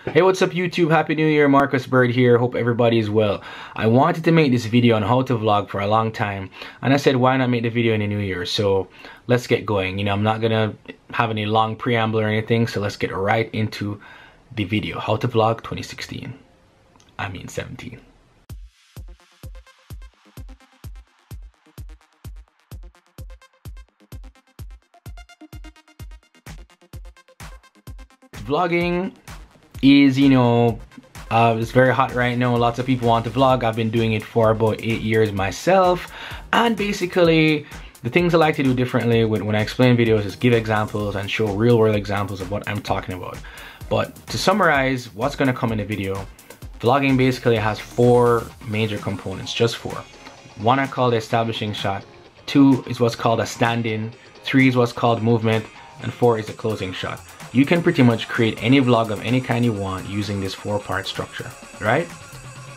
Hey, what's up YouTube? Happy New Year, Marcus Bird here. Hope everybody is well. I wanted to make this video on how to vlog for a long time, and I said why not make the video in the new year. So let's get going. You know, I'm not gonna have any long preamble or anything, so let's get right into the video. How to vlog 2016. I mean 17. Vlogging is, it's very hot right now. Lots of people want to vlog. I've been doing it for about 8 years myself, and basically the things I like to do differently when I explain videos is give examples and show real world examples of what I'm talking about. But to summarize what's going to come in the video, vlogging basically has 4 major components, just 4. 1 I call the establishing shot, 2 is what's called a stand-in, 3 is what's called movement, and 4 is a closing shot. You can pretty much create any vlog of any kind you want using this 4-part structure, right?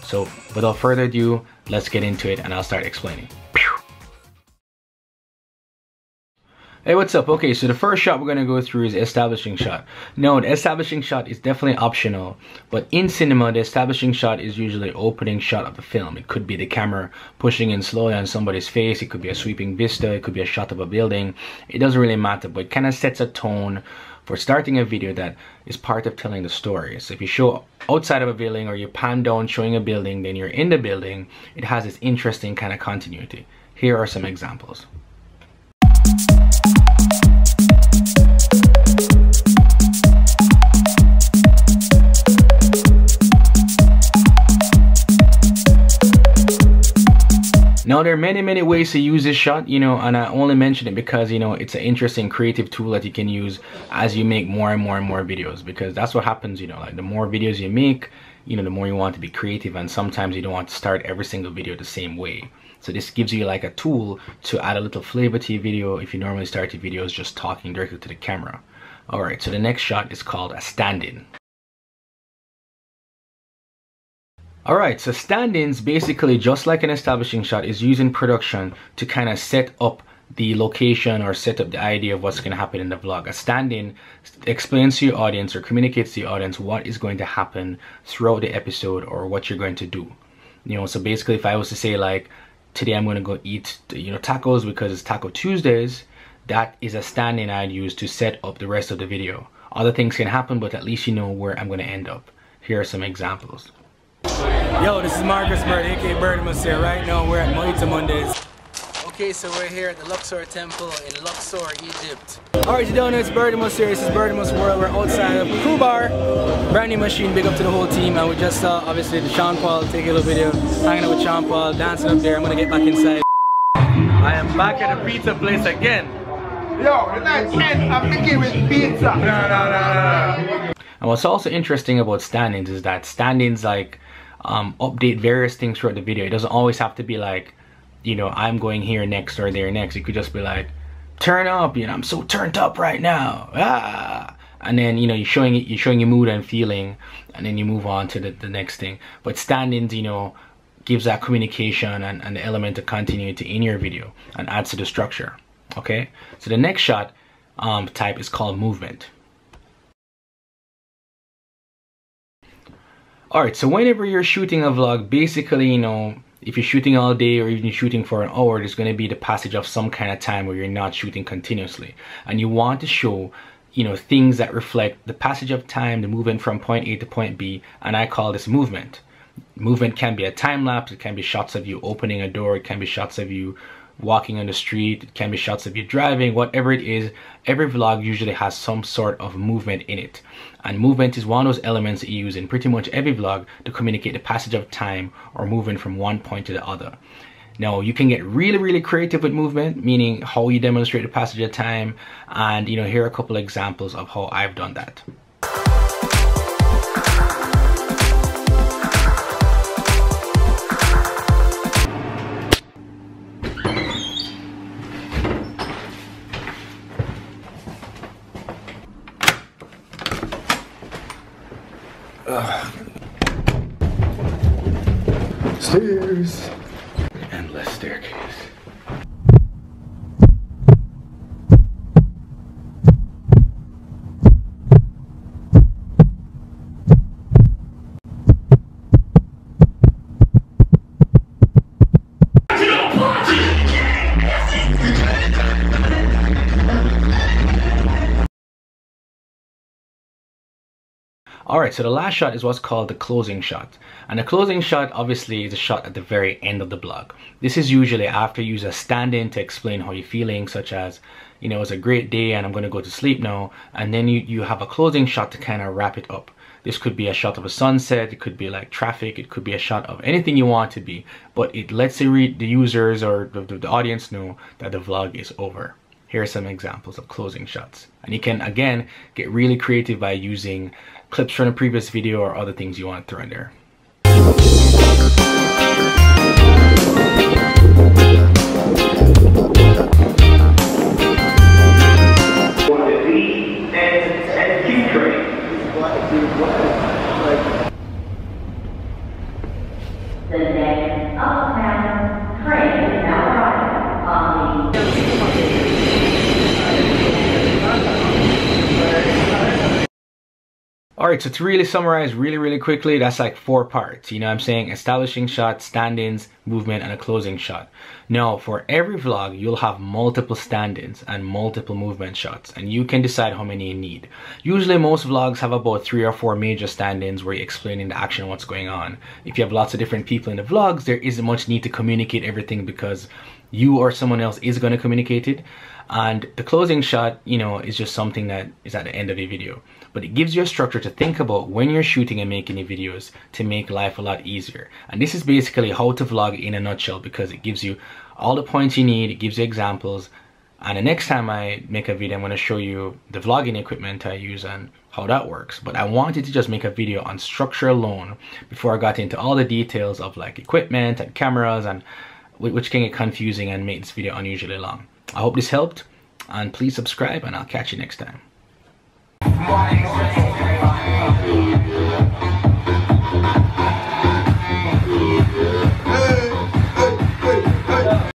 So without further ado, let's get into it and I'll start explaining. Hey, what's up? Okay, so the first shot we're gonna go through is the establishing shot. Now, the establishing shot is definitely optional, but in cinema, the establishing shot is usually the opening shot of the film. It could be the camera pushing in slowly on somebody's face, it could be a sweeping vista, it could be a shot of a building. It doesn't really matter, but it kind of sets a tone for starting a video that is part of telling the story. So if you show outside of a building or you pan down showing a building, then you're in the building, it has this interesting kind of continuity. Here are some examples. Now there are many ways to use this shot, and I only mention it because, it's an interesting creative tool that you can use as you make more and more videos, because that's what happens, like the more videos you make, the more you want to be creative, and sometimes you don't want to start every single video the same way. So this gives you like a tool to add a little flavor to your video if you normally start your videos just talking directly to the camera. Alright, so the next shot is called a stand-in. Alright, so stand-ins, basically just like an establishing shot, is used in production to kind of set up the location or set up the idea of what's going to happen in the vlog. A stand-in explains to your audience or communicates to your audience what is going to happen throughout the episode or what you're going to do. So basically if I was to say like, today I'm going to go eat, tacos because it's Taco Tuesdays, that is a stand-in I'd use to set up the rest of the video. Other things can happen, but at least you know where I'm going to end up. Here are some examples. Yo, this is Marcus Bird, aka Birdimus here. Right now we're at Mojito Mondays. Okay, so we're here at the Luxor Temple in Luxor, Egypt. Alright, you don't know, it's Birdimus here. This is Birdimus World. We're outside of Crew Bar. Brand new machine, big up to the whole team. And we just saw, obviously, the Sean Paul take a little video, hanging out with Sean Paul, dancing up there. I'm gonna get back inside. I am back at the pizza place again. Yo, the night's end, I'm making with pizza. No. And what's also interesting about stand-ins is that stand-ins like update various things throughout the video. It doesn't always have to be like, I'm going here next or there next. It could just be like, turn up, I'm so turned up right now. Ah! And then, you're showing your mood and feeling, and then you move on to the next thing. But stand-ins, gives that communication and the element of continuity in your video and adds to the structure. Okay? So the next shot type is called movement. Alright, so whenever you're shooting a vlog, basically, if you're shooting all day or even shooting for an hour, there's going to be the passage of some kind of time where you're not shooting continuously. And you want to show, things that reflect the passage of time, the movement from point A to point B, and I call this movement. Movement can be a time lapse, it can be shots of you opening a door, it can be shots of you walking on the street, it can be shots of you driving, whatever it is. Every vlog usually has some sort of movement in it, and movement is one of those elements that you use in pretty much every vlog to communicate the passage of time or moving from one point to the other. Now you can get really creative with movement, meaning how you demonstrate the passage of time, and here are a couple examples of how I've done that. Stairs. Endless staircase. Alright, so the last shot is what's called the closing shot. And the closing shot obviously is a shot at the very end of the vlog. This is usually after you use a stand-in to explain how you're feeling, such as, you know, it's a great day and I'm going to go to sleep now. And then you have a closing shot to kind of wrap it up. This could be a shot of a sunset, it could be like traffic, it could be a shot of anything you want to be. But it lets the users or the audience know that the vlog is over. Here are some examples of closing shots. And you can, again, get really creative by using clips from the previous video or other things you want to throw in there. The next upbound train is now arriving on the Alright, so to really summarize really quickly, that's like 4 parts. You know what I'm saying? Establishing shots, stand-ins, movement, and a closing shot. Now, for every vlog, you'll have multiple stand-ins and multiple movement shots, and you can decide how many you need. Usually, most vlogs have about 3 or 4 major stand-ins where you're explaining the action and what's going on. If you have lots of different people in the vlogs, there isn't much need to communicate everything because you or someone else is going to communicate it. And the closing shot, you know, is just something that is at the end of the video. But it gives you a structure to think about when you're shooting and making the videos to make life a lot easier. And this is basically how to vlog in a nutshell, because it gives you all the points you need, it gives you examples. And the next time I make a video, I'm going to show you the vlogging equipment I use and how that works. But I wanted to just make a video on structure alone before I got into all the details of like equipment and cameras, and which can get confusing and make this video unusually long. I hope this helped, and please subscribe, and I'll catch you next time.